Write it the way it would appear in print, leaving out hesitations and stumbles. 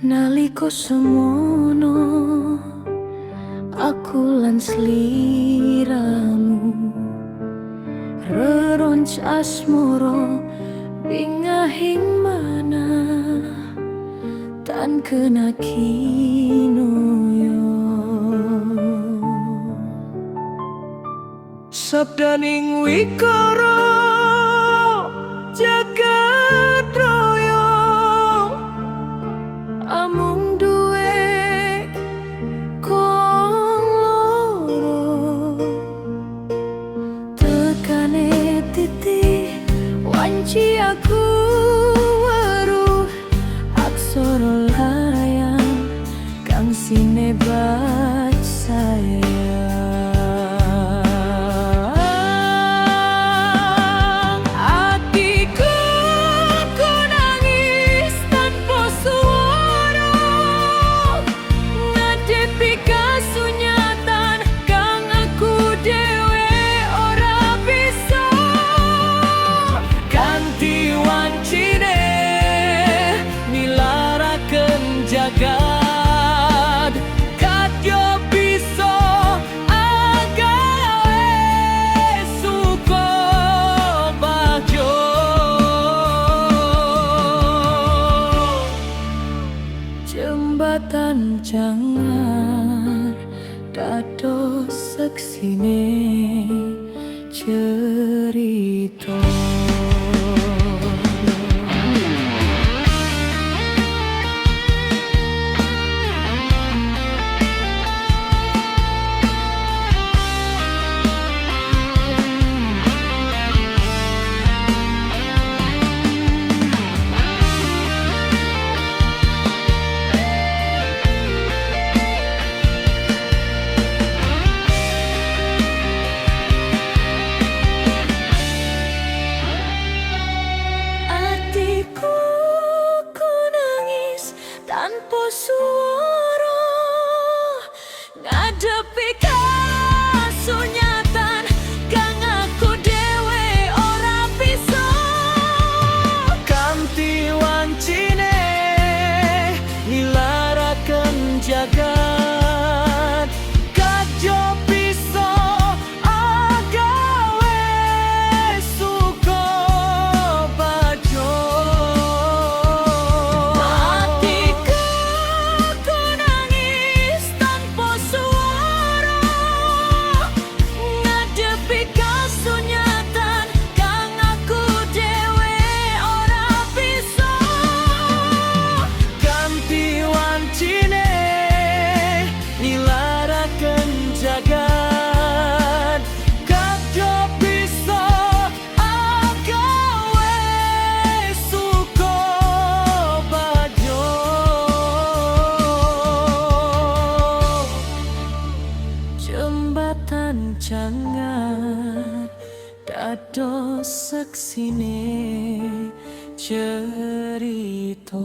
Naliko semono aku lan sliramu reronc asmoro bingahing mana tan kena kinuyo sabdaning wikara jagat raya amung duwe kong loro tekane titi wanci aku weruh aksara layang kang sinebat sayang. Jagat kadya bisa agawe suka bagyo Jembatan jangan dados seksine cerita. Tanpa suara ngadepi kasunyatan kang aku dewe ora bisa kanthi wancine nilaraken jagat kadya bisa agawe suka bagyo jembatan jangan dados seksine cerita.